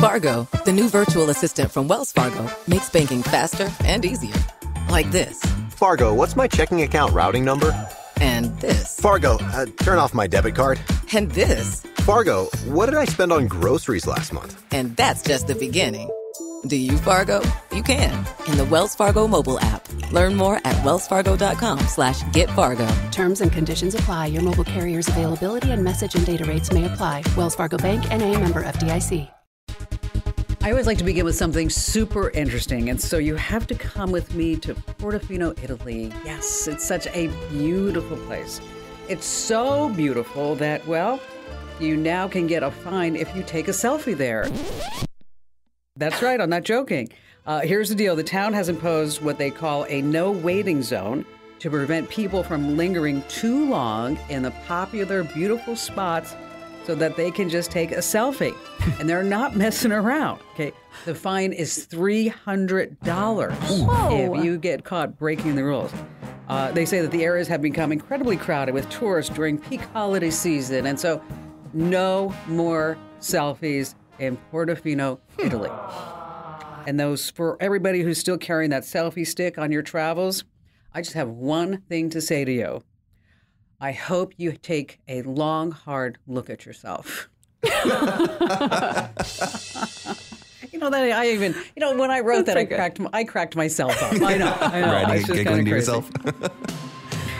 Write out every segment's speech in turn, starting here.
Fargo, the new virtual assistant from Wells Fargo, makes banking faster and easier. Like this. Fargo, what's my checking account routing number? And this. Fargo, turn off my debit card. And this. Fargo, what did I spend on groceries last month? And that's just the beginning. Do you Fargo? You can in the Wells Fargo mobile app. Learn more at wellsfargo.com/getfargo. Terms and conditions apply. Your mobile carrier's availability and message and data rates may apply. Wells Fargo Bank, N.A., member FDIC. I always like to begin with something super interesting, and so you have to come with me to Portofino, Italy. Yes, it's such a beautiful place. It's so beautiful that, well, you now can get a fine if you take a selfie there. That's right, I'm not joking. Here's the deal. The town has imposed what they call a no waiting zone to prevent people from lingering too long in the popular, beautiful spots so that they can just take a selfie. And they're not messing around, okay? The fine is $300 if you get caught breaking the rules. They say that the areas have become incredibly crowded with tourists during peak holiday season, and so no more selfies in Portofino, Italy. And those, for everybody who's still carrying that selfie stick on your travels, I just have one thing to say to you. I hope you take a long, hard look at yourself. You know, that I even, when I wrote that, I cracked myself up. I know. Right, giggling to yourself.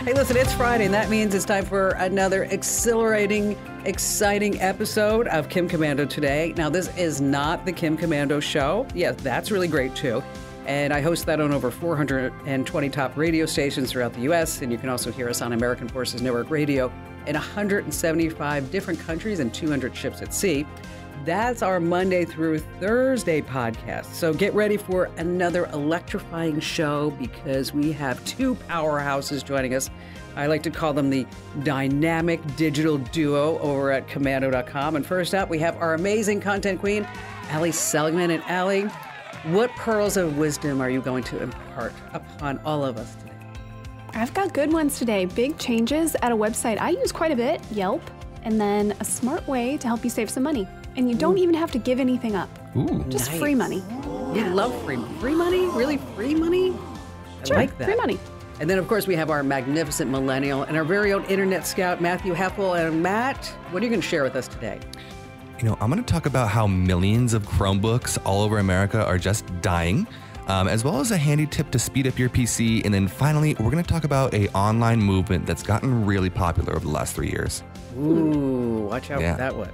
Hey, listen, it's Friday, and that means it's time for another exhilarating, exciting episode of Kim Commando Today. Now, this is not the Kim Commando Show. Yes, that's really great, too. And I host that on over 420 top radio stations throughout the U.S., and you can also hear us on American Forces Network Radio in 175 different countries and 200 ships at sea. That's our Monday through Thursday podcast. So get ready for another electrifying show because we have two powerhouses joining us. I like to call them the dynamic digital duo over at commando.com. And first up, we have our amazing content queen, Allie Seligman. And Allie, what pearls of wisdom are you going to impart upon all of us today? I've got good ones today. Big changes at a website I use quite a bit, Yelp, and then a smart way to help you save some money. And you don't even have to give anything up. Ooh, just nice. Free money. We love free money. Really, free money? Sure, I like that. free money. And then, of course, we have our magnificent millennial and our very own internet scout, Matthew Heffel. And Matt, what are you going to share with us today? I'm going to talk about how millions of Chromebooks all over America are just dying, as well as a handy tip to speed up your PC. And then finally, we're going to talk about an online movement that's gotten really popular over the last 3 years. Ooh, watch out for that one.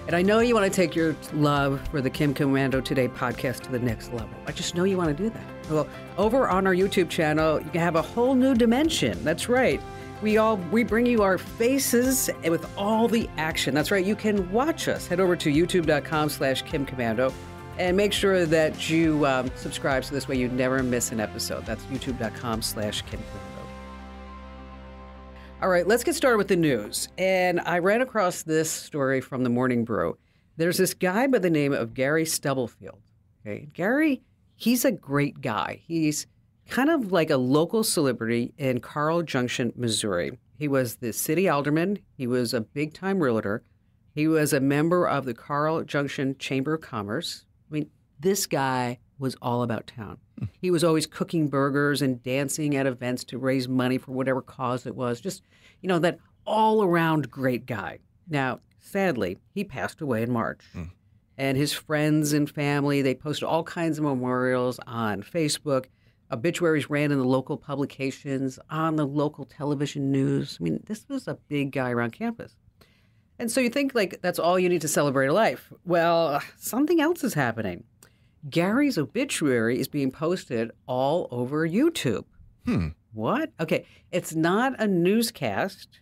And I know you want to take your love for the Kim Commando Today podcast to the next level. I just know you want to do that. Well, over on our YouTube channel, you can have a whole new dimension. That's right. We bring you our faces with all the action. That's right. You can watch us. Head over to youtube.com/KimCommando and make sure that you subscribe so this way you never miss an episode. That's youtube.com/KimCommando. All right, let's get started with the news. And I ran across this story from the Morning Brew. There's this guy by the name of Gary Stubblefield. Okay, Gary, he's a great guy. He's kind of like a local celebrity in Carl Junction, Missouri. He was the city alderman. He was a big-time realtor. He was a member of the Carl Junction Chamber of Commerce. I mean, this guy was all about town. He was always cooking burgers and dancing at events to raise money for whatever cause it was. Just, that all-around great guy. Now, sadly, he passed away in March. And his friends and family, they posted all kinds of memorials on Facebook. Obituaries ran in the local publications, on the local television news. I mean, this was a big guy around campus. And so you think, that's all you need to celebrate a life. Well, something else is happening. Gary's obituary is being posted all over YouTube. What? Okay, it's not a newscast.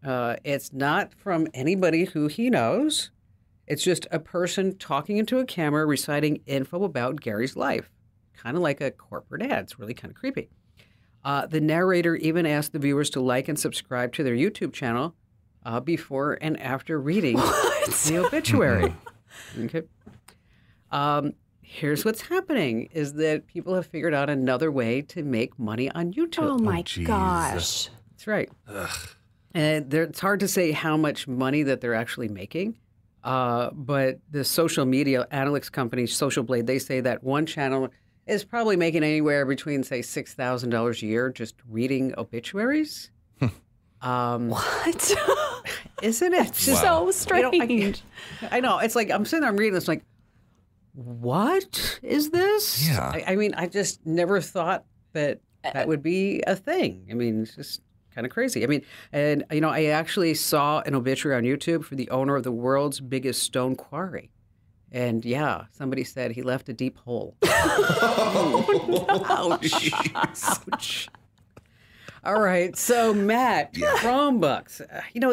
It's not from anybody who he knows. It's just a person talking into a camera reciting info about Gary's life. Kind of like a corporate ad. It's really kind of creepy. The narrator even asked the viewers to like and subscribe to their YouTube channel before and after reading the obituary. Okay. Here's what's happening is that people have figured out another way to make money on YouTube. Oh, my gosh. That's right. And it's hard to say how much money that they're actually making. But the social media analytics company, Social Blade, they say that one channel is probably making anywhere between, say, $6,000 a year just reading obituaries. What? Isn't it just so strange? I know. It's like I'm sitting there, I'm reading this, like, what is this? Yeah. I mean, I just never thought that would be a thing. I mean, it's just kind of crazy. I mean, and, I actually saw an obituary on YouTube for the owner of the world's biggest stone quarry. And yeah, somebody said he left a deep hole. Ouch. Ouch. All right. So, Matt, Chromebooks.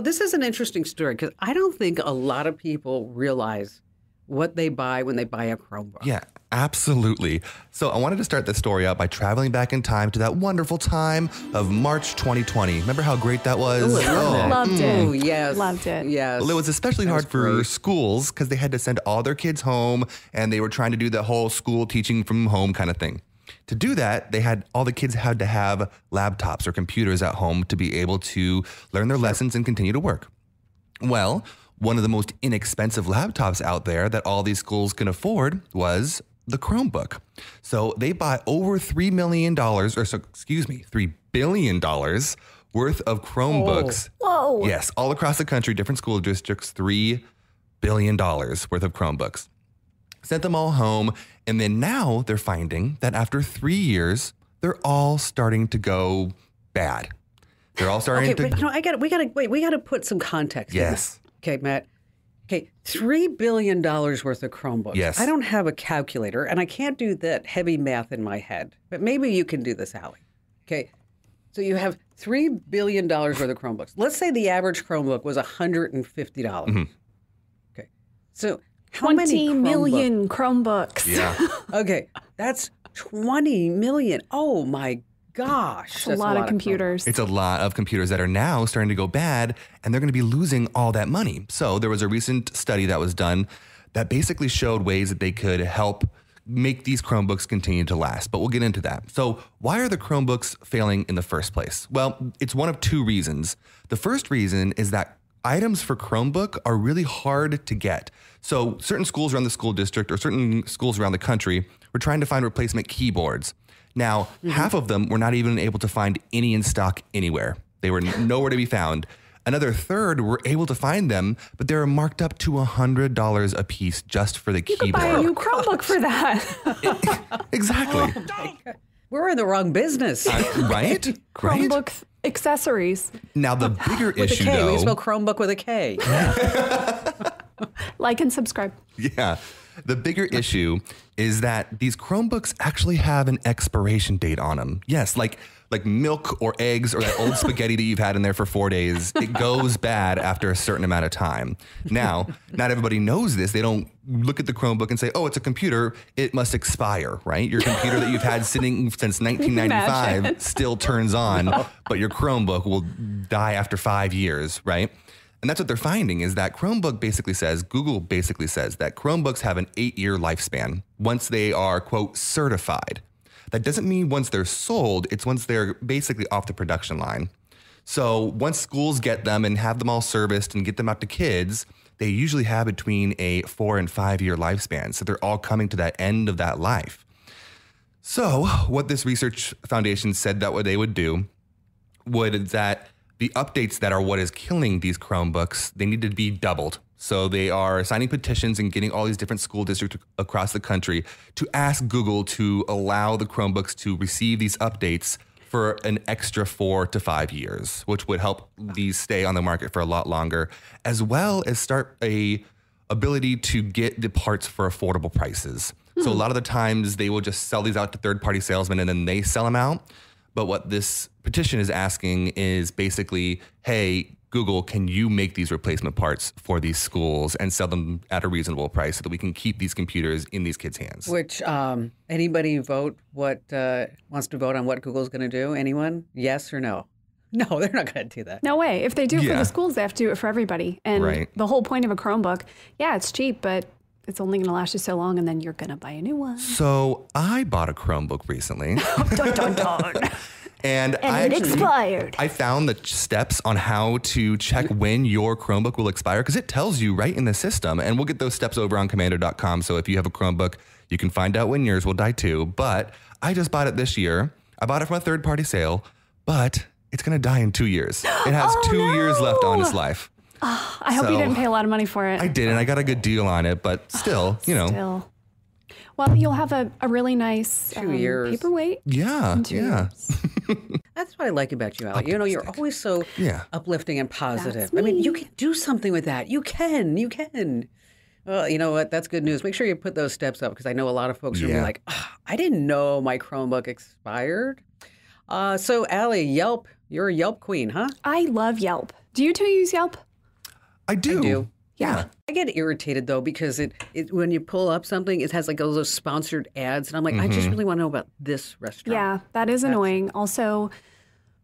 This is an interesting story because I don't think a lot of people realize what they buy when they buy a Chromebook. Yeah, absolutely. So I wanted to start this story out by traveling back in time to that wonderful time of March 2020. Remember how great that was? Loved it. Oh, yes. Loved it. Yes. Well, it was especially hard for schools because they had to send all their kids home and they were trying to do the whole school teaching from home kind of thing. To do that, all the kids had to have laptops or computers at home to be able to learn their lessons and continue to work. Well, one of the most inexpensive laptops out there that all these schools can afford was the Chromebook. So they buy over $3 billion worth of Chromebooks. Whoa. Yes, all across the country, different school districts, $3 billion worth of Chromebooks. Sent them all home, and then now they're finding that after 3 years, they're all starting to go bad. They're all starting to. But we gotta put some context. Yes. Okay, Matt. Okay, $3 billion worth of Chromebooks. Yes. I don't have a calculator, and I can't do that heavy math in my head. But maybe you can do this, Allie. Okay, so you have $3 billion worth of Chromebooks. Let's say the average Chromebook was $150. Mm-hmm. Okay, so how many 20 million Chromebooks. Yeah. Okay, that's 20 million. Oh my gosh. That's a lot of computers. It's a lot of computers that are now starting to go bad, and they're going to be losing all that money. So there was a recent study that was done that basically showed ways that they could help make these Chromebooks continue to last. But we'll get into that. So why are the Chromebooks failing in the first place? Well, it's one of two reasons. The first reason is that items for Chromebook are really hard to get. So certain schools around the school district or certain schools around the country were trying to find replacement keyboards. Now, half of them were not even able to find any in stock anywhere. They were nowhere to be found. Another third were able to find them, but they were marked up to $100 a piece just for the keyboard. You could buy a new Chromebook for that. Exactly. We're in the wrong business. Right? Chromebook accessories. Now, the bigger With issue, a K. though. We spell Chromebook with a K. Like and subscribe. Yeah. The bigger issue is that these Chromebooks actually have an expiration date on them. Yes, like milk or eggs or that old spaghetti that you've had in there for 4 days. It goes bad after a certain amount of time. Now, not everybody knows this. They don't look at the Chromebook and say, oh, it's a computer. It must expire, right? Your computer that you've had sitting since 1995 still turns on, but your Chromebook will die after 5 years, right? And that's what they're finding is that Chromebook basically says, Google basically says that Chromebooks have an 8-year lifespan once they are, quote, certified. That doesn't mean once they're sold, it's once they're basically off the production line. So once schools get them and have them all serviced and get them out to kids, they usually have between a 4 and 5 year lifespan. So they're all coming to that end of that life. So what this research foundation said that what they would do would that the updates that are what is killing these Chromebooks, they need to be doubled. So they are signing petitions and getting all these different school districts across the country to ask Google to allow the Chromebooks to receive these updates for an extra 4 to 5 years, which would help these stay on the market for a lot longer, as well as start a ability to get the parts for affordable prices. So a lot of the times they will just sell these out to third-party salesmen and then they sell them out. But what this petition is asking is basically, hey, Google, can you make these replacement parts for these schools and sell them at a reasonable price so that we can keep these computers in these kids' hands? Which, anybody wants to vote on what Google's going to do? Anyone? Yes or no? No, they're not going to do that. No way. If they do it for the schools, they have to do it for everybody. And the whole point of a Chromebook, yeah, it's cheap, but it's only going to last you so long, and then you're going to buy a new one. So I bought a Chromebook recently. Dun, dun, dun. And it expired. I found the steps on how to check when your Chromebook will expire because it tells you right in the system. And we'll get those steps over on commando.com. So if you have a Chromebook, you can find out when yours will die too. But I just bought it this year. I bought it from a third-party sale, but it's going to die in 2 years. It has 2 years left on its life. I hope you didn't pay a lot of money for it. I did, and I got a good deal on it, but still, Still. Well, you'll have a really nice 2 years. paperweight. Yeah, in 2 years. That's what I like about you, Allie. You know, you're always so uplifting and positive. That's I mean, me. you can do something with that. You can. Well, you know what? That's good news. Make sure you put those steps up because I know a lot of folks are going to be like, I didn't know my Chromebook expired. So, Allie, Yelp, you're a Yelp queen, huh? I love Yelp. Do you two use Yelp? I do. I do. Yeah. I get irritated though because it when you pull up something, it has like all those sponsored ads, and I'm like, I just really want to know about this restaurant. Yeah, that is annoying. Also,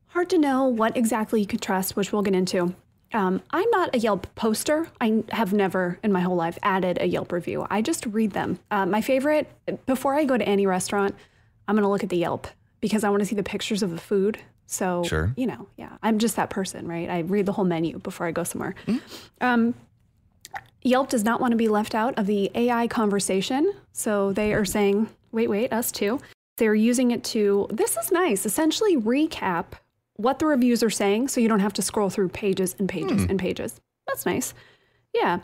hard to know what exactly you could trust, which we'll get into. I'm not a Yelp poster. I have never in my whole life added a Yelp review. I just read them. My favorite, before I go to any restaurant, I'm going to look at the Yelp because I want to see the pictures of the food. So, I'm just that person, right? I read the whole menu before I go somewhere. Yelp does not want to be left out of the AI conversation. So they are saying, wait, us too. They're using it to, this is nice, essentially recap what the reviews are saying so you don't have to scroll through pages and pages and pages. That's nice. Yeah.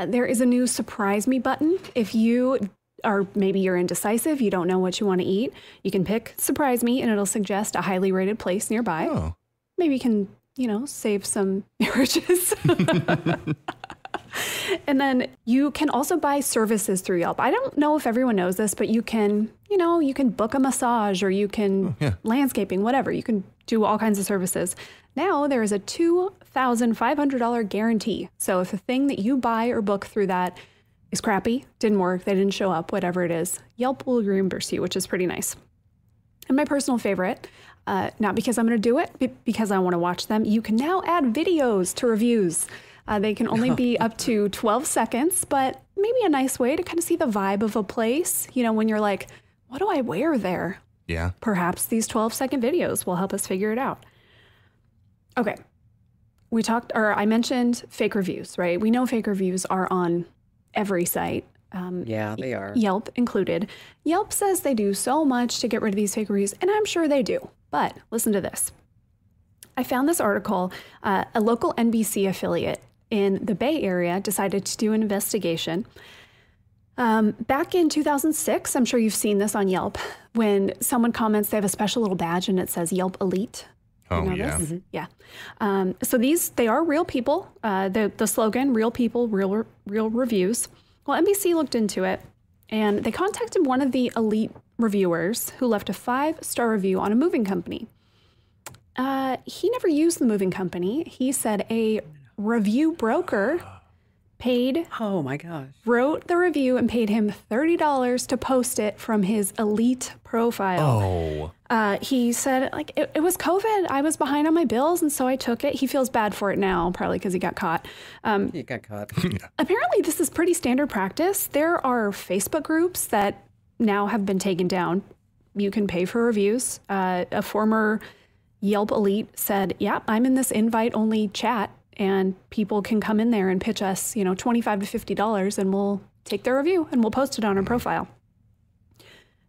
There is a new surprise me button. If you are, maybe you're indecisive, you don't know what you want to eat, you can pick surprise me and it'll suggest a highly rated place nearby. Oh. Maybe you can, save some marriages. And then you can also buy services through Yelp. I don't know if everyone knows this, but you can, you can book a massage or you can landscaping, whatever. You can do all kinds of services. Now there is a $2,500 guarantee. So if the thing that you buy or book through that is crappy, didn't work, they didn't show up, whatever it is, Yelp will reimburse you, which is pretty nice. And my personal favorite, not because I'm going to do it, but because I want to watch them, you can now add videos to reviews. They can only be up to 12 seconds, but maybe a nice way to kind of see the vibe of a place. When you're like, what do I wear there? Yeah. Perhaps these 12-second videos will help us figure it out. Okay. I mentioned fake reviews, right? We know fake reviews are on every site. Yeah, they are. Yelp included. Yelp says they do so much to get rid of these fake reviews, and I'm sure they do. But listen to this. I found this article. A local NBC affiliate in the Bay Area decided to do an investigation. Back in 2006, I'm sure you've seen this on Yelp, when someone comments, they have a special little badge and it says Yelp Elite. Oh, you know yeah. This? Yeah. So they are real people. The slogan, real people, real reviews. Well, NBC looked into it and they contacted one of the elite reviewers who left a 5-star review on a moving company. He never used the moving company. He said a review broker oh my gosh, wrote the review and paid him $30 to post it from his elite profile. Oh. He said, it was COVID. I was behind on my bills, and so I took it. He feels bad for it now, probably because he got caught. He got caught. Apparently, this is pretty standard practice. There are Facebook groups that now have been taken down. You can pay for reviews. A former Yelp elite said, I'm in this invite-only chat, and people can come in there and pitch us, $25 to $50, and we'll take their review and we'll post it on our profile.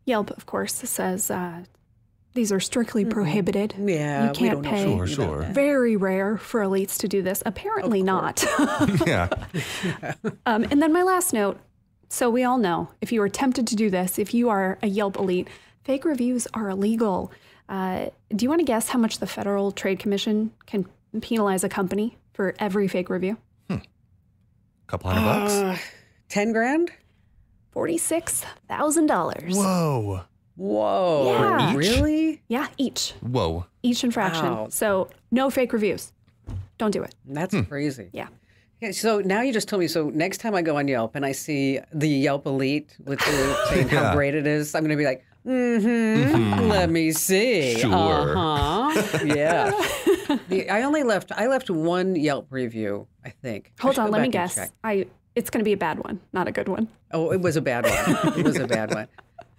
Yelp, of course, says these are strictly prohibited. Yeah, you can't pay. Sure. Very rare for elites to do this. Apparently not. Yeah. And then my last note. So we all know, if you are tempted to do this, if you are a Yelp elite, fake reviews are illegal. Do you want to guess how much the Federal Trade Commission can penalize a company for every fake review? Couple $100. 10 grand? $46,000. Whoa. Whoa. Yeah. Really? Yeah, each Whoa. infraction. Wow. So no fake reviews. Don't do it. That's crazy. Yeah. Okay, so now you just told me, so next time I go on Yelp and I see the Yelp Elite with the saying how great it is, I'm going to be like, let me see. Sure. Yeah. I left one Yelp review, I think. Hold on, let me guess. It's going to be a bad one, not a good one. Oh, it was a bad one. It was a bad one.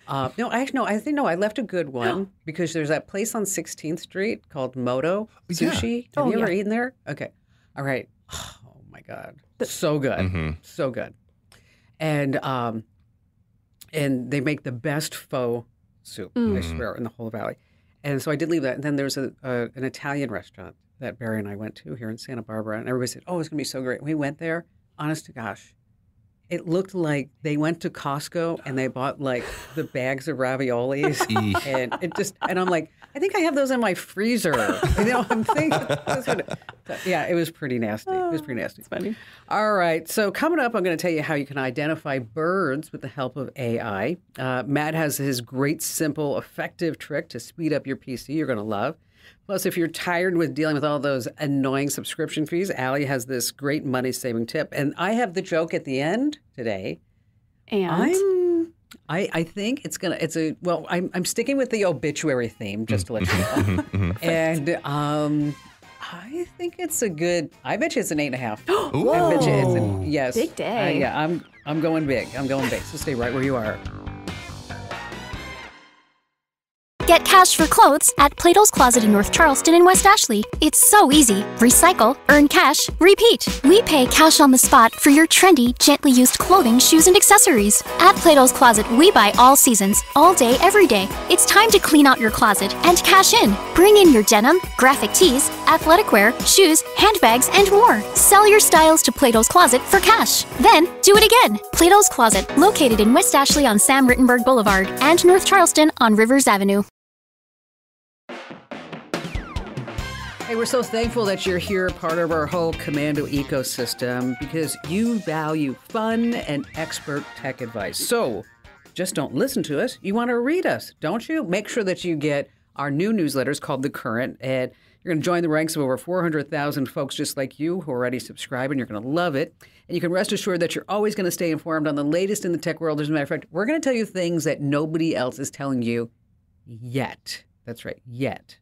No, I left a good one because there's that place on 16th Street called Moto Sushi. Have you ever eaten there? Okay. All right. Oh my God. So good. So good. And they make the best pho soup, I swear, in the whole valley. And so I did leave that. And then there's an Italian restaurant that Barry and I went to here in Santa Barbara. And everybody said, oh, it's going to be so great. We went there. Honest to gosh. It looked like they went to Costco and they bought like the bags of raviolis, and I'm like, I think I have those in my freezer. I'm thinking, it was pretty nasty. It was pretty nasty. It's funny. All right, so coming up, I'm going to tell you how you can identify birds with the help of AI. Matt has his great, simple, effective trick to speed up your PC. You're going to love. Plus, if you're tired with dealing with all those annoying subscription fees, Allie has this great money-saving tip. And I have the joke at the end today. And I think I'm sticking with the obituary theme, just to let you know. And I think it's a good, I bet you it's an 8.5. Whoa. I bet you it's yes. Big day. I'm going big. I'm going big. So stay right where you are. Get cash for clothes at Plato's Closet in North Charleston and West Ashley. It's so easy. Recycle, earn cash, repeat. We pay cash on the spot for your trendy, gently used clothing, shoes, and accessories. At Plato's Closet, we buy all seasons, all day, every day. It's time to clean out your closet and cash in. Bring in your denim, graphic tees, athletic wear, shoes, handbags, and more. Sell your styles to Plato's Closet for cash. Then, do it again. Plato's Closet, located in West Ashley on Sam Rittenberg Boulevard and North Charleston on Rivers Avenue. Hey, we're so thankful that you're here, part of our whole Commando ecosystem, because you value fun and expert tech advice. So just don't listen to us. You want to read us, don't you? Make sure that you get our new newsletters called The Current, and you're going to join the ranks of over 400,000 folks just like you who are already subscribed, and you're going to love it. And you can rest assured that you're always going to stay informed on the latest in the tech world. As a matter of fact, we're going to tell you things that nobody else is telling you yet. That's right, yet.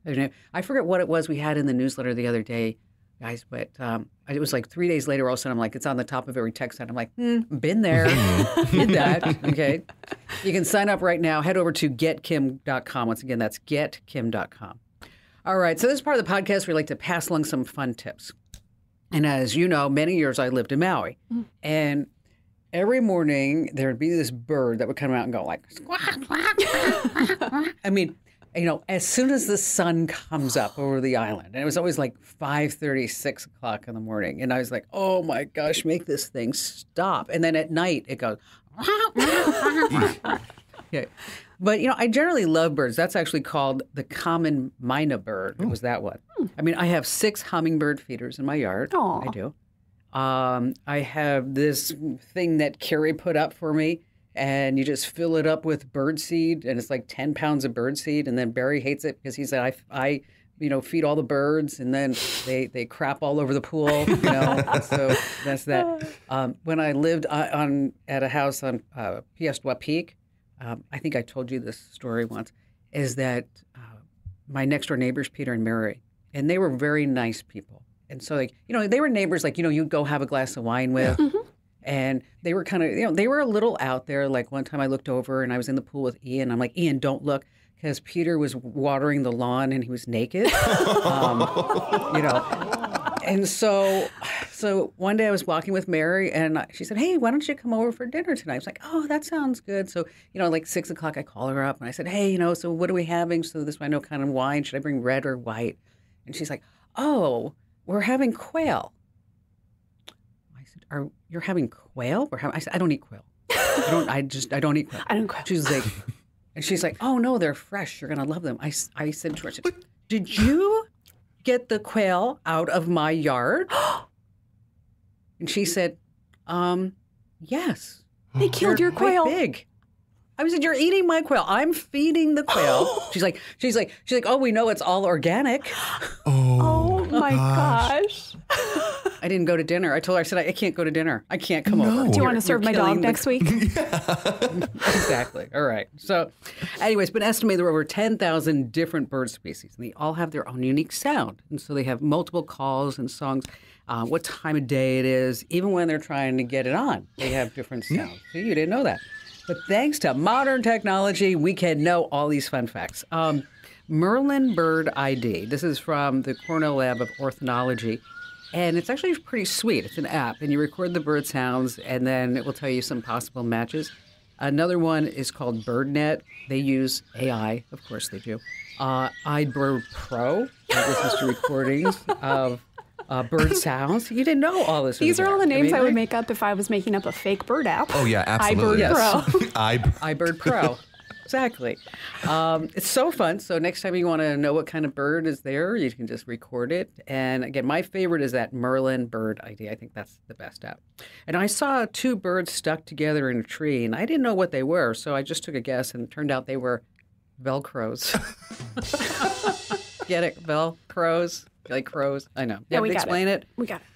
I forget what it was we had in the newsletter the other day, guys, but it was like 3 days later, all of a sudden, I'm like, it's on the top of every text site. I'm like, been there, did that, okay? You can sign up right now. Head over to getkim.com. Once again, that's getkim.com. All right, so this is part of the podcast where we like to pass along some fun tips. And as you know, many years I lived in Maui, and every morning there would be this bird that would come out and go like, squawk, squawk, squawk. I mean, as soon as the sun comes up over the island, and it was always like 5:30, 6 o'clock in the morning, and I was like, oh my gosh, make this thing stop. And then at night it goes, yeah. But, I generally love birds. That's actually called the common myna bird. It was that one. I mean, I have 6 hummingbird feeders in my yard. Aww. I do. I have this thing that Carrie put up for me. And you just fill it up with birdseed, and it's like 10 pounds of birdseed. And then Barry hates it because he said, I feed all the birds, and then they crap all over the pool. So that's that. When I lived at a house on Piestewa Peak, I think I told you this story once, is that my next door neighbors, Peter and Mary, and they were very nice people. And so, they were neighbors, you'd go have a glass of wine with. Yeah. And they were kind of, they were a little out there. Like one time I looked over and I was in the pool with Ian. I'm like, Ian, don't look, because Peter was watering the lawn and he was naked. And so one day I was walking with Mary and she said, hey, why don't you come over for dinner tonight? I was like, oh, that sounds good. So, like 6 o'clock, I call her up and I said, hey, so what are we having? So this way I know kind of wine. Should I bring red or white? And she's like, oh, we're having quail. You're having quail? I said, I don't eat quail. I don't eat quail. I don't quail. She's like, oh no, they're fresh. You're gonna love them. I said to her, did you get the quail out of my yard? And she said, yes. They killed your quail. Big. I said, you're eating my quail. I'm feeding the quail. She's like, oh, we know it's all organic. Oh my gosh. I didn't go to dinner. I told her, I said, I can't go to dinner. I can't come over. Do you want to serve my dog next week? Exactly. All right. So anyway, it's been estimated there are over 10,000 different bird species, and they all have their own unique sound. And so they have multiple calls and songs, what time of day it is, even when they're trying to get it on. They have different sounds. So you didn't know that. But thanks to modern technology, we can know all these fun facts. Merlin Bird ID. This is from the Cornell Lab of Ornithology. And it's actually pretty sweet. It's an app, and you record the bird sounds, and then it will tell you some possible matches. Another one is called BirdNet. They use AI, of course they do. iBird Pro, that listens to recordings of bird sounds. You didn't know all this. These are all the names I would make up if I was making up a fake bird app. Oh, yeah, absolutely. iBird Pro. iBird Pro. Exactly. It's so fun. So next time you want to know what kind of bird is there, you can just record it. And again, my favorite is that Merlin Bird ID. I think that's the best app. And I saw 2 birds stuck together in a tree, and I didn't know what they were. So I just took a guess, and it turned out they were Velcros. Get it? Velcros? Like crows? I know. Yeah, we got explain it. We got it.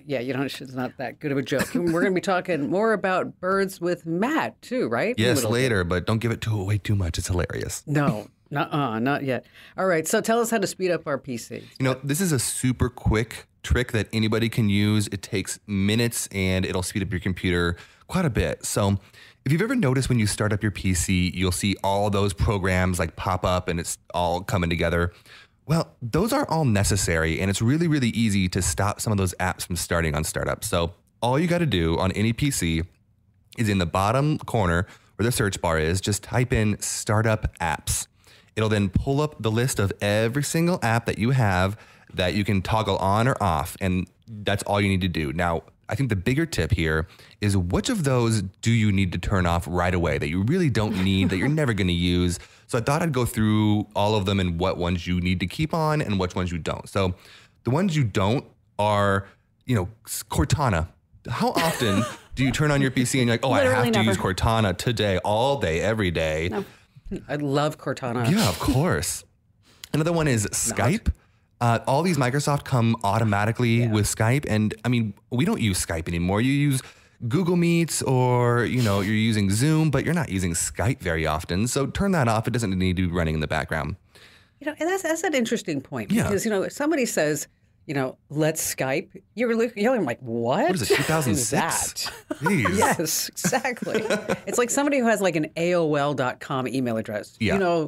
Yeah, it's not that good of a joke. We're going to be talking more about birds with Matt, too, right? Yes, later, but don't give it away too much. It's hilarious. No, not yet. All right, so tell us how to speed up our PC. This is a super quick trick that anybody can use. It takes minutes, and it'll speed up your computer quite a bit. So if you've ever noticed when you start up your PC, you'll see all those programs like pop up, and it's all coming together. Well, those are all necessary, and it's really, really easy to stop some of those apps from starting on startup. So all you got to do on any PC is in the bottom corner where the search bar is, just type in startup apps. It'll then pull up the list of every single app that you have that you can toggle on or off, and that's all you need to do. Now, I think the bigger tip here is which of those do you need to turn off right away that you really don't need, that you're never going to use. So I thought I'd go through all of them and what ones you need to keep on and which ones you don't. So the ones you don't are, Cortana. How often do you turn on your PC and you're like, oh, Literally I have to never. use Cortana today, all day, every day? No. I love Cortana. Yeah, of course. Another one is Skype. All these Microsoft come automatically with Skype. And we don't use Skype anymore. You use Google Meets or, you're using Zoom, but you're not using Skype very often. So turn that off. It doesn't need to be running in the background. And that's an interesting point. Yeah. Because, if somebody says, let's Skype, you're like, what? What is it, 2006? Is that? Jeez. Yes, exactly. It's like somebody who has like an AOL.com email address. Yeah.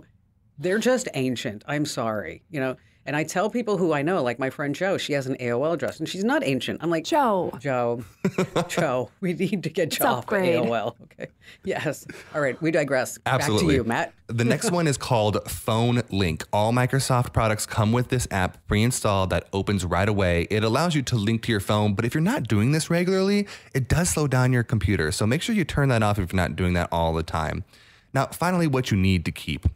They're just ancient. I'm sorry. And I tell people who I know, like my friend Jo, she has an AOL address, and she's not ancient. I'm like, Joe, we need to get Jo off of upgrade. AOL. Okay. Yes. All right. We digress. Absolutely. Back to you, Matt. The next one is called Phone Link. All Microsoft products come with this app pre-installed that opens right away. It allows you to link to your phone, but if you're not doing this regularly, it does slow down your computer. So make sure you turn that off if you're not doing that all the time. Now, finally, what you need to keep.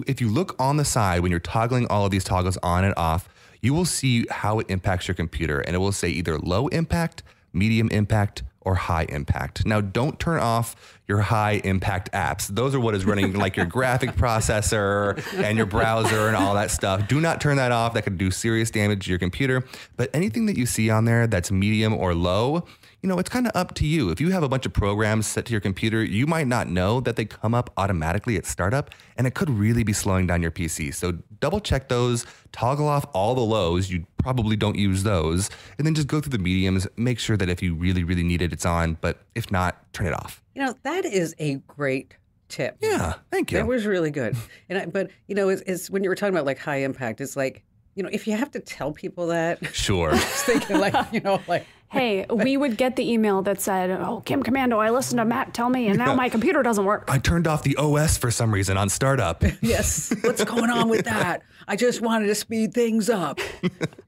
If you look on the side when you're toggling all of these toggles on and off, you will see how it impacts your computer, and it will say either low impact, medium impact, or high impact. Now, don't turn off your high impact apps. Those are what is running like your graphic processor and your browser and all that stuff. Do not turn that off. That could do serious damage to your computer. But anything that you see on there that's medium or low, it's kind of up to you. If you have a bunch of programs set to your computer, you might not know that they come up automatically at startup, and it could really be slowing down your PC. So double check those, toggle off all the lows. You probably don't use those, and then just go through the mediums. Make sure that if you really, really need it, it's on, but if not, turn it off. That is a great tip. Yeah, thank you. That was really good. But it's when you were talking about like high impact, it's like, if you have to tell people that. Sure. I was thinking like, hey, we would get the email that said, oh, Kim Commando, I listened to Matt tell me, and now my computer doesn't work. I turned off the OS for some reason on startup. Yes. What's going on with that? I just wanted to speed things up.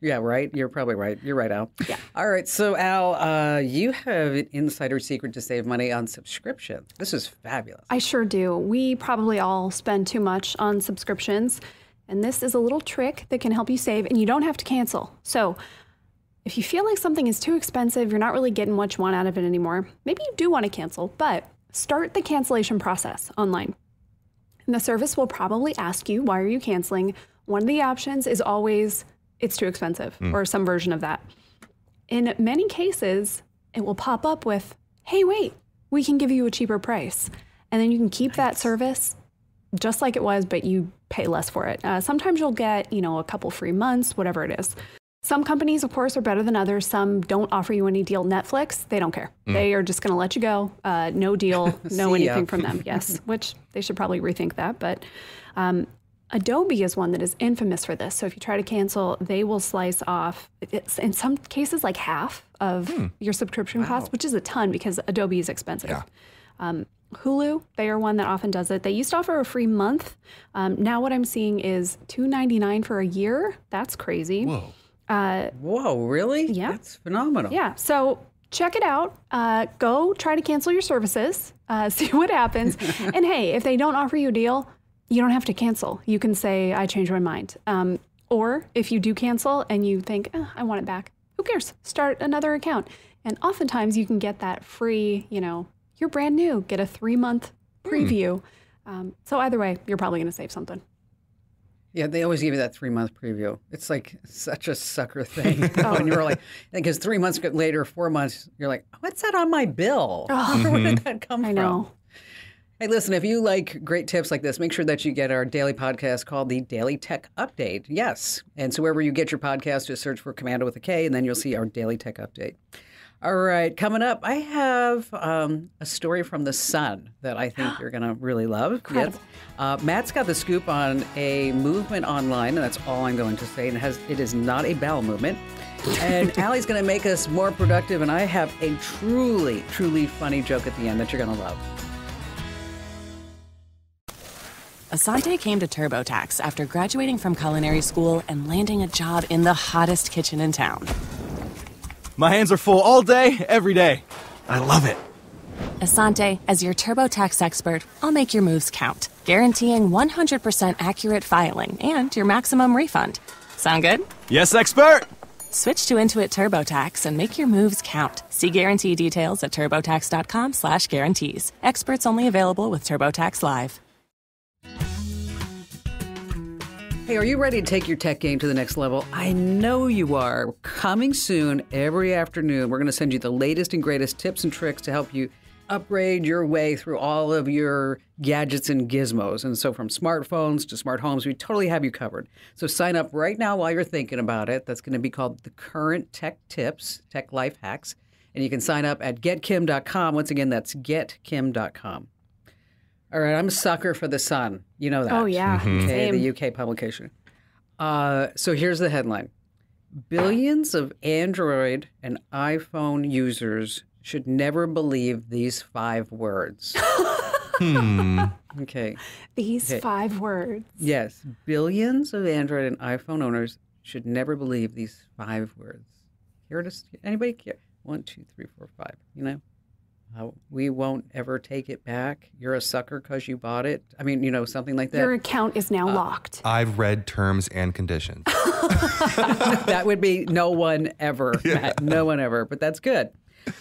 Yeah, right. You're probably right. You're right, Al. Yeah. All right. So, Al, you have an insider secret to save money on subscription. This is fabulous. I sure do. We probably all spend too much on subscriptions, and this is a little trick that can help you save, and you don't have to cancel. So if you feel like something is too expensive, you're not really getting what you want out of it anymore, maybe you do want to cancel, but start the cancellation process online. And the service will probably ask you, why are you canceling? One of the options is always, it's too expensive, or some version of that. In many cases, it will pop up with, hey, wait, we can give you a cheaper price. And then you can keep that service just like it was, but you pay less for it. Sometimes you'll get, a couple free months, whatever it is. Some companies, of course, are better than others. Some don't offer you any deal. Netflix, they don't care. They are just going to let you go. No deal, no anything from them. Yes, which they should probably rethink that. But Adobe is one that is infamous for this. So if you try to cancel, they will slice off, in some cases, like half of your subscription cost, which is a ton because Adobe is expensive. Yeah. Hulu, they are one that often does it. They used to offer a free month. Now what I'm seeing is $2.99 for a year. That's crazy. Whoa. Whoa, really? Yeah. That's phenomenal. Yeah. So check it out. Go try to cancel your services. See what happens. And hey, if they don't offer you a deal, you don't have to cancel. You can say, I changed my mind. Or if you do cancel and you think, I want it back, who cares? Start another account. And oftentimes you can get that free, you're brand new, get a 3-month preview. So either way, you're probably going to save something. Yeah, they always give you that 3-month preview. It's like such a sucker thing. When you're like, because 3 months later, 4 months, you're like, what's that on my bill? Where did that come from? I know. Hey, listen, if you like great tips like this, make sure that you get our daily podcast called the Daily Tech Update. Yes. And so wherever you get your podcast, just search for Commando with a K, and then you'll see our Daily Tech Update. All right, coming up, I have a story from The Sun that I think you're going to really love. Incredible. Yes. Matt's got the scoop on a movement online, and that's all I'm going to say. And it is not a bowel movement. And Allie's going to make us more productive, and I have a truly, truly funny joke at the end that you're going to love. Asante came to TurboTax after graduating from culinary school and landing a job in the hottest kitchen in town. My hands are full all day, every day. I love it. Asante, as your TurboTax expert, I'll make your moves count, guaranteeing 100% accurate filing and your maximum refund. Sound good? Yes, expert! Switch to Intuit TurboTax and make your moves count. See guarantee details at turbotax.com/guarantees. Experts only available with TurboTax Live. Hey, are you ready to take your tech game to the next level? I know you are. Coming soon, every afternoon, we're going to send you the latest and greatest tips and tricks to help you upgrade your way through all of your gadgets and gizmos. And so from smartphones to smart homes, we totally have you covered. So sign up right now while you're thinking about it. That's going to be called the Current Tech Tips, Tech Life Hacks. And you can sign up at getkim.com. Once again, that's getkim.com. All right, I'm a sucker for The Sun. You know that. Oh, yeah. Okay, Same. the UK publication. So here's the headline. Billions of Android and iPhone users should never believe these 5 words. Okay. These 5 words. Yes. Billions of Android and iPhone owners should never believe these 5 words. Anybody care? 1, 2, 3, 4, 5. We won't ever take it back. You're a sucker because you bought it. I mean, something like that. Your account is now locked. I've read terms and conditions. That would be no one ever, Matt. No one ever. But that's good.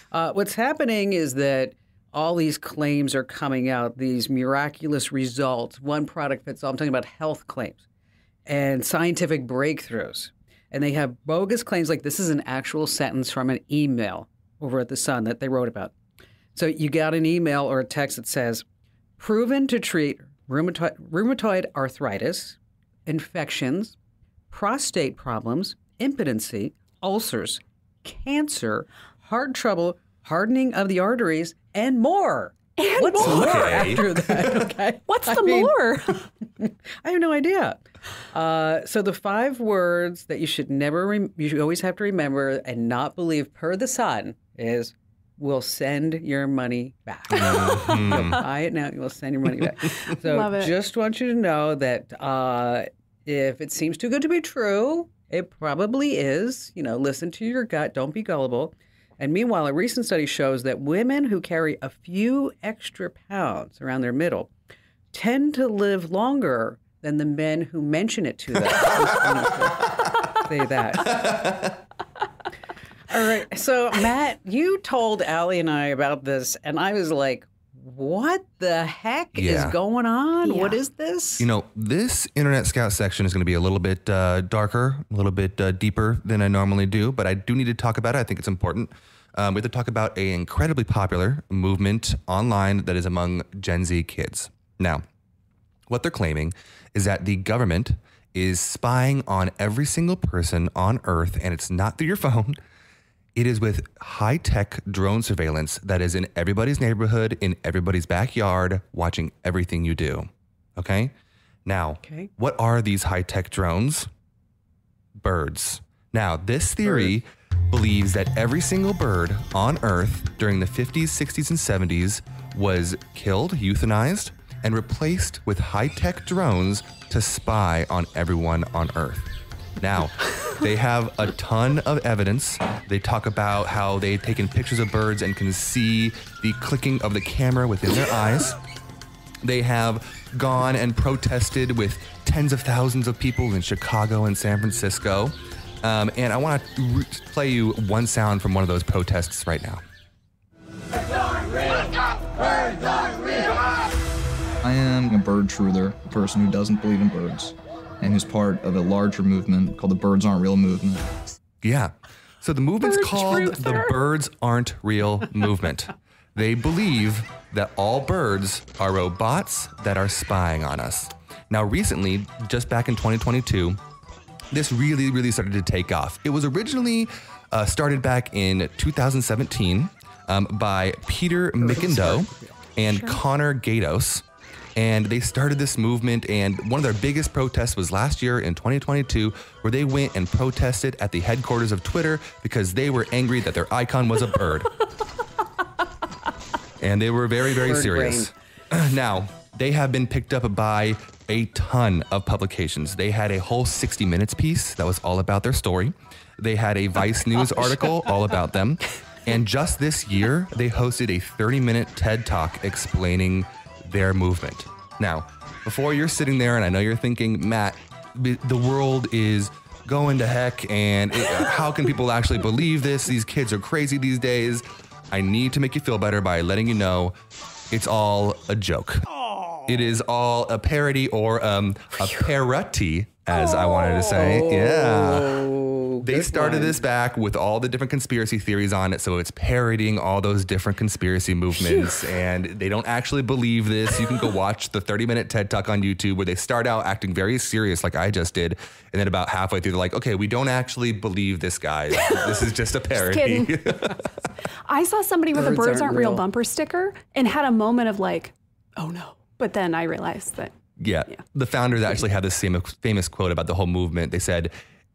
What's happening is that all these claims are coming out, these miraculous results. One product fits all. I'm talking about health claims and scientific breakthroughs. And they have bogus claims like this is an actual sentence from an email over at The Sun that they wrote about. So you got an email or a text that says, proven to treat rheumatoid arthritis, infections, prostate problems, impotency, ulcers, cancer, heart trouble, hardening of the arteries, and more. And What's more? more after that? Okay. What's the more? I have no idea. So the 5 words that you should you should always have to remember and not believe per The Sun is, we'll send your money back. You'll buy it now, you'll send your money back. So Love it. Just want you to know that if it seems too good to be true, it probably is. Listen to your gut. Don't be gullible. And meanwhile, a recent study shows that women who carry a few extra pounds around their middle tend to live longer than the men who mention it to them. Just wanted to say that. All right. So, Matt, you told Allie and I about this, and I was like, what the heck is going on? Yeah. What is this? This Internet Scout section is going to be a little bit darker, a little bit deeper than I normally do, but I do need to talk about it. I think it's important. We have to talk about an incredibly popular movement online that is among Gen Z kids. Now, what they're claiming is that the government is spying on every single person on Earth, and it's not through your phone. It is with high-tech drone surveillance that is in everybody's neighborhood, in everybody's backyard, watching everything you do. Okay? Now, what are these high-tech drones? Birds. Now, this theory believes that every single bird on Earth during the 50s, 60s, and 70s was killed, euthanized, and replaced with high-tech drones to spy on everyone on Earth. Now, they have a ton of evidence. They talk about how they've taken pictures of birds and can see the clicking of the camera within their eyes. They have gone and protested with tens of thousands of people in Chicago and San Francisco. And I want to play you one sound from one of those protests right now. Birds aren't real. Birds aren't real. I am a bird truther, a person who doesn't believe in birds, and who's part of a larger movement called the Birds Aren't Real movement. Yeah. So the movement's called the Birds Aren't Real movement. They believe that all birds are robots that are spying on us. Now, recently, just back in 2022, this really started to take off. It was originally started back in 2017 by Peter McIndoe and Connor Gatos. And they started this movement, and one of their biggest protests was last year in 2022, where they went and protested at the headquarters of Twitter because they were angry that their icon was a bird. And they were very serious. Now, they have been picked up by a ton of publications. They had a whole 60 Minutes piece that was all about their story. They had a Vice News article all about them. And just this year, they hosted a 30-minute TED Talk explaining their movement. Now, before you're sitting there, and I know you're thinking, Matt, the world is going to heck, and how can people actually believe this? These kids are crazy these days. I need to make you feel better by letting you know it's all a joke. It is all a parody or a parody, as I wanted to say. Yeah. They started this back with all the different conspiracy theories on it, so it's parodying all those different conspiracy movements, and they don't actually believe this. You can go watch the 30-minute TED Talk on YouTube where they start out acting very serious like I just did, and then about halfway through they're like, okay, we don't actually believe this, guys. This is just a parody. Just I saw somebody with a Birds Aren't Real bumper sticker and had a moment of like, oh no. But then I realized that. Yeah. The founders actually had this same famous quote about the whole movement. They said,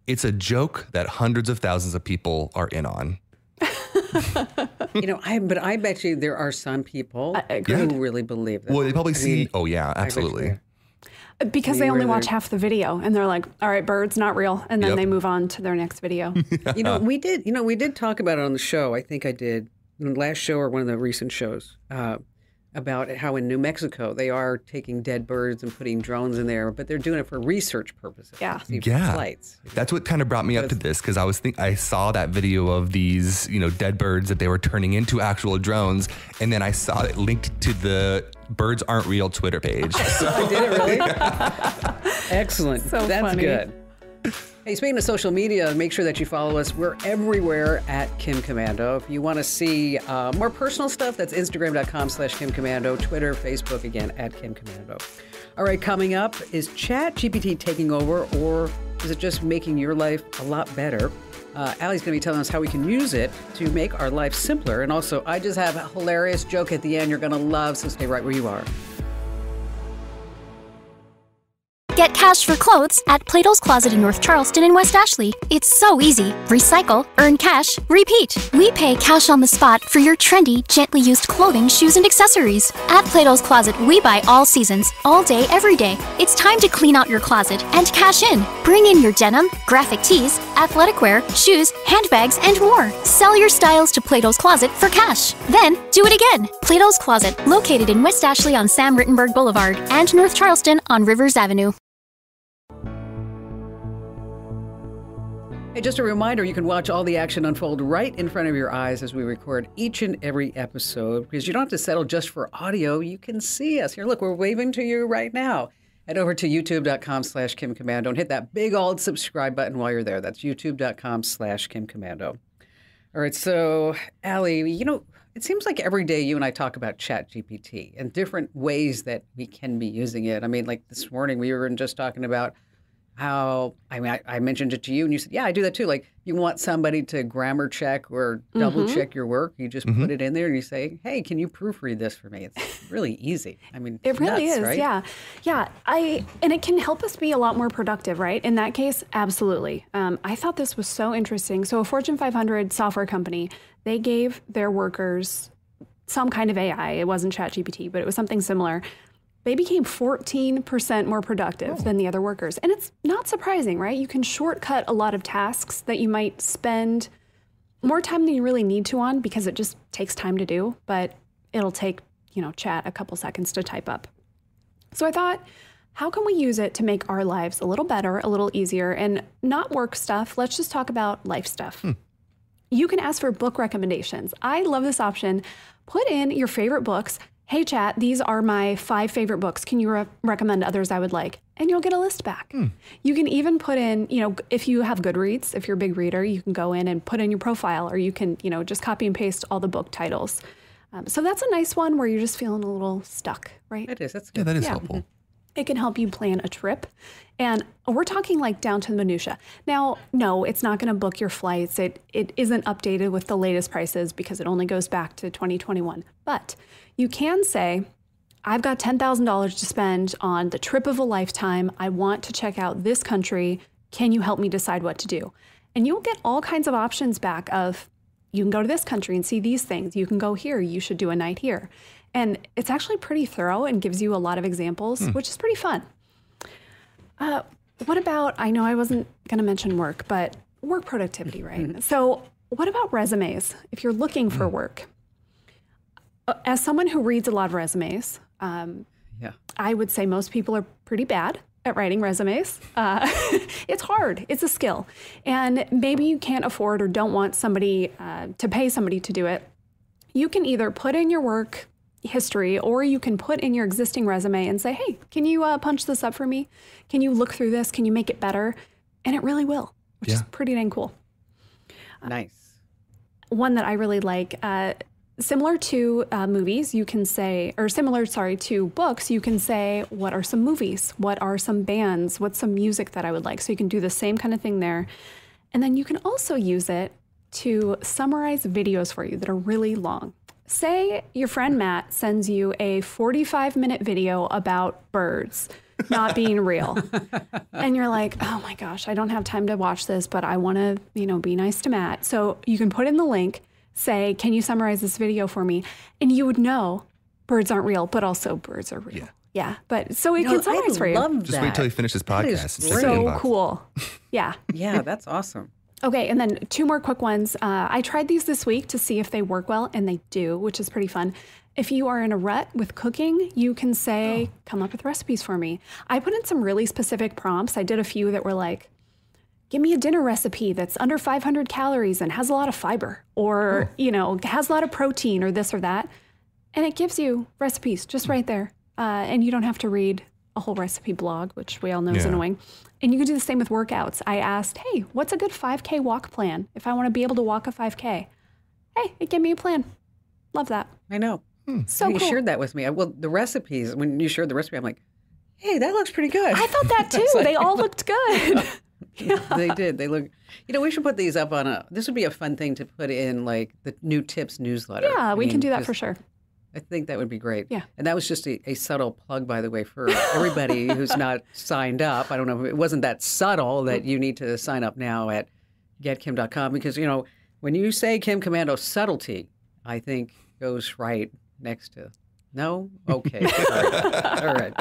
"It's a joke that hundreds of thousands of people are in on." But I bet you there are some people who really believe that. Well, they probably see. Oh yeah, absolutely. Because they only watch half the video and they're like, all right, birds, not real. And then they move on to their next video. We did talk about it on the show. I think I did in the last show or one of the recent shows about how in New Mexico they are taking dead birds and putting drones in there, but they're doing it for research purposes. Flights. That's what kind of brought me up to this, because I saw that video of these dead birds that they were turning into actual drones, and then I saw it linked to the Birds Aren't Real Twitter page. I did it really? Excellent. So That's funny. Good. Hey, speaking of social media, make sure that you follow us. We're everywhere at Kim Commando. If you want to see more personal stuff, that's Instagram.com/Kim Commando, Twitter, Facebook, again, at Kim Commando. All right, coming up, is ChatGPT taking over, or is it just making your life a lot better? Allie's going to be telling us how we can use it to make our life simpler. And also, I just have a hilarious joke at the end you're going to love, so stay right where you are. Get cash for clothes at Plato's Closet in North Charleston and West Ashley. It's so easy. Recycle, earn cash, repeat. We pay cash on the spot for your trendy, gently used clothing, shoes, and accessories. At Plato's Closet, we buy all seasons, all day, every day. It's time to clean out your closet and cash in. Bring in your denim, graphic tees, athletic wear, shoes, handbags, and more. Sell your styles to Plato's Closet for cash. Then, do it again. Plato's Closet, located in West Ashley on Sam Rittenberg Boulevard and North Charleston on Rivers Avenue. Hey, just a reminder, you can watch all the action unfold right in front of your eyes as we record each and every episode, because you don't have to settle just for audio. You can see us. Here, look, we're waving to you right now. Head over to youtube.com/Kim Commando and hit that big old subscribe button while you're there. That's youtube.com/Kim Commando. All right, so, Allie, it seems like every day you and I talk about ChatGPT and different ways that we can be using it. I mean, like this morning we were just talking about how, I mentioned it to you and you said, yeah, I do that too. Like you want somebody to grammar check or double check your work. You just put it in there and you say, hey, can you proofread this for me? It's really easy. I mean, it really nuts, is. right? Yeah. Yeah. And it can help us be a lot more productive, right? In that case, absolutely. I thought this was so interesting. So a Fortune 500 software company, they gave their workers some kind of AI. It wasn't ChatGPT, but it was something similar. They became 14% more productive than the other workers. And it's not surprising, right? You can shortcut a lot of tasks that you might spend more time than you really need to on because it just takes time to do, but it'll take, chat a couple seconds to type up. So I thought, how can we use it to make our lives a little better, a little easier, and not work stuff? Let's just talk about life stuff. You can ask for book recommendations. I love this option. Put in your favorite books. Hey, chat, these are my 5 favorite books. Can you recommend others I would like? And you'll get a list back. You can even put in, if you have Goodreads, if you're a big reader, you can go in and put in your profile, or you can, just copy and paste all the book titles. So that's a nice one where you're just feeling a little stuck, right? It is. That's good. Yeah, that is helpful. It can help you plan a trip. And we're talking like down to the minutia. Now, no, it's not going to book your flights. It isn't updated with the latest prices because it only goes back to 2021. But you can say, I've got $10,000 to spend on the trip of a lifetime. I want to check out this country. Can you help me decide what to do? And you'll get all kinds of options back of, you can go to this country and see these things. You can go here. You should do a night here. And it's actually pretty thorough and gives you a lot of examples, which is pretty fun. What about, I know I wasn't going to mention work, but work productivity, right? So what about resumes? If you're looking for work, as someone who reads a lot of resumes, I would say most people are pretty bad at writing resumes. It's hard. It's a skill. And maybe you can't afford or don't want somebody to pay somebody to do it. You can either put in your work history, or you can put in your existing resume and say, hey, can you punch this up for me? Can you look through this? Can you make it better? And it really will, which is pretty dang cool. Nice. One that I really like, similar to movies, you can say, or similar, to books, you can say, what are some movies? What are some bands? What's some music that I would like? So you can do the same kind of thing there. And then you can also use it to summarize videos for you that are really long. Say your friend Matt sends you a 45-minute video about birds not being real. And you're like, oh my gosh, I don't have time to watch this, but I want to, be nice to Matt. So you can put in the link, say, can you summarize this video for me? And you would know birds aren't real, but also birds are real. Yeah. But so it can summarize for you. Love that. Just wait till you finish this podcast. That is so cool. Yeah. Yeah, that's awesome. Okay, and then 2 more quick ones. I tried these this week to see if they work well, and they do, which is pretty fun. If you are in a rut with cooking, you can say, come up with recipes for me. I put in some really specific prompts. I did a few that were like, give me a dinner recipe that's under 500 calories and has a lot of fiber, or, has a lot of protein, or this or that. And it gives you recipes just right there. And you don't have to read a whole recipe blog, which we all know is annoying. And you can do the same with workouts. I asked, hey, what's a good 5K walk plan if I want to be able to walk a 5K? Hey, it gave me a plan. Love that. I know. So you cool. shared that with me. Well, the recipes, when you shared the recipe, I'm like, hey, that looks pretty good. I thought that too. They all looked good. They did. They look, we should put these up on this would be a fun thing to put in like the new tips newsletter. Yeah, we can do that for sure. I think that would be great. Yeah. And that was just a subtle plug, by the way, for everybody who's not signed up. I don't know if it wasn't that subtle that you need to sign up now at getkim.com because, when you say Kim Commando subtlety, I think goes right next to no? Okay. All right.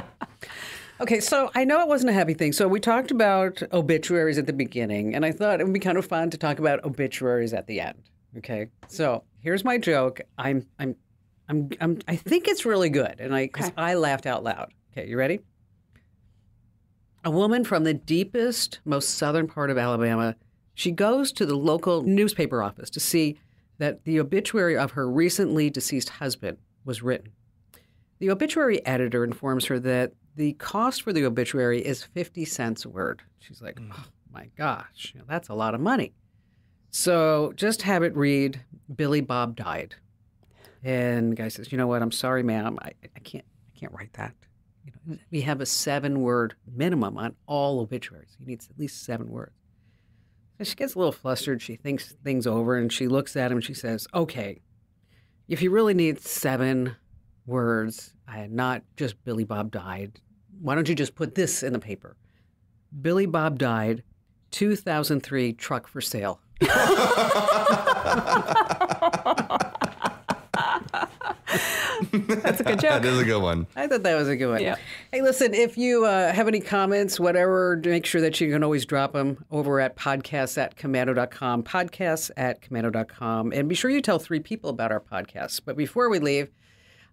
Okay, so I know it wasn't a happy thing. So we talked about obituaries at the beginning, and I thought it would be kind of fun to talk about obituaries at the end. Okay, so here's my joke. I think it's really good, and I laughed out loud. Okay, you ready? A woman from the deepest, most southern part of Alabama, she goes to the local newspaper office to see that the obituary of her recently deceased husband was written. The obituary editor informs her that the cost for the obituary is 50 cents a word. She's like, oh my gosh, that's a lot of money. So just have it read, Billy Bob died. And the guy says, you know what, I'm sorry, ma'am, I can't write that. We have a 7-word minimum on all obituaries. He needs at least 7 words. So she gets a little flustered. She thinks things over, and she looks at him and she says, okay, if you really need 7 words, not just Billy Bob died, why don't you just put this in the paper? Billy Bob died, 2003 truck for sale. That's a good joke. That is a good one. I thought that was a good one. Yeah. Hey, listen, if you have any comments, whatever, make sure that you can always drop them over at podcasts@commando.com, podcasts@commando.com. And be sure you tell 3 people about our podcast. But before we leave,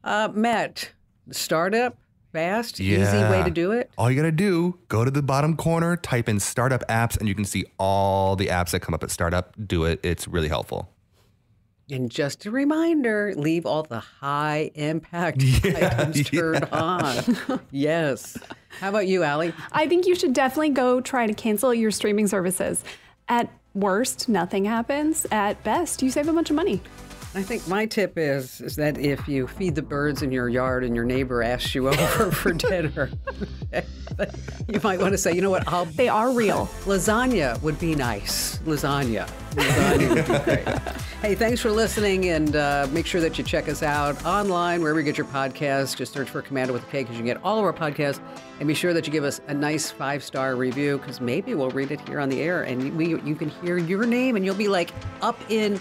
Matt, startup, fast, easy way to do it. All you got to do, go to the bottom corner, type in startup apps, and you can see all the apps that come up at startup. Do it. It's really helpful. And just a reminder, leave all the high impact items turned on. Yes. How about you, Allie? I think you should definitely go try to cancel your streaming services. At worst, nothing happens. At best, you save a bunch of money. I think my tip is that if you feed the birds in your yard and your neighbor asks you over for dinner, you might want to say, you know what, they are real. Lasagna would be nice. Lasagna would be great. Hey, thanks for listening, and make sure that you check us out online, wherever you get your podcasts. Just search for Commando with a K, because you can get all of our podcasts. And be sure that you give us a nice 5-star review, because maybe we'll read it here on the air, and you can hear your name, and you'll be like up in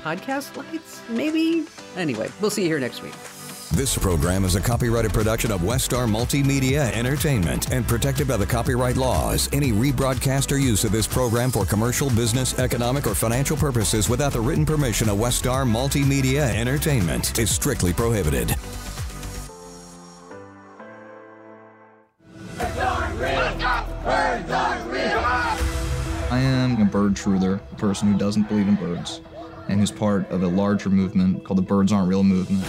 podcast lights, maybe? Anyway, we'll see you here next week. This program is a copyrighted production of Westar Multimedia Entertainment and protected by the copyright laws. Any rebroadcast or use of this program for commercial, business, economic, or financial purposes without the written permission of Westar Multimedia Entertainment is strictly prohibited. I am a bird truther, a person who doesn't believe in birds, and who's part of a larger movement called the Birds Aren't Real movement.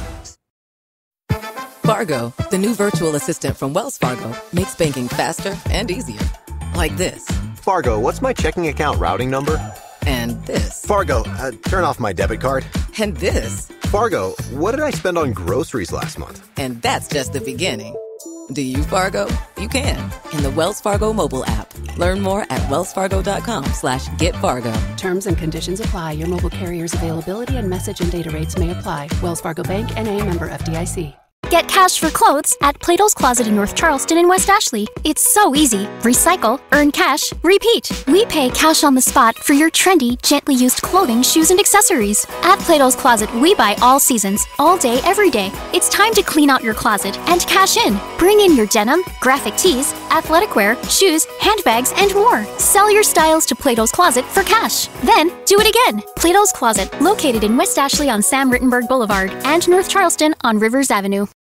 Fargo, the new virtual assistant from Wells Fargo, makes banking faster and easier. Like this. Fargo, what's my checking account routing number? And this. Fargo, turn off my debit card. And this. Fargo, what did I spend on groceries last month? And that's just the beginning. Do you, Fargo? You can in the Wells Fargo mobile app. Learn more at wellsfargo.com/getfargo. Terms and conditions apply. Your mobile carrier's availability and message and data rates may apply. Wells Fargo Bank, N.A., member FDIC. Get cash for clothes at Plato's Closet in North Charleston and West Ashley. It's so easy. Recycle, earn cash, repeat. We pay cash on the spot for your trendy, gently used clothing, shoes, and accessories. At Plato's Closet, we buy all seasons, all day, every day. It's time to clean out your closet and cash in. Bring in your denim, graphic tees, athletic wear, shoes, handbags, and more. Sell your styles to Plato's Closet for cash. Then, do it again. Plato's Closet, located in West Ashley on Sam Rittenberg Boulevard and North Charleston on Rivers Avenue.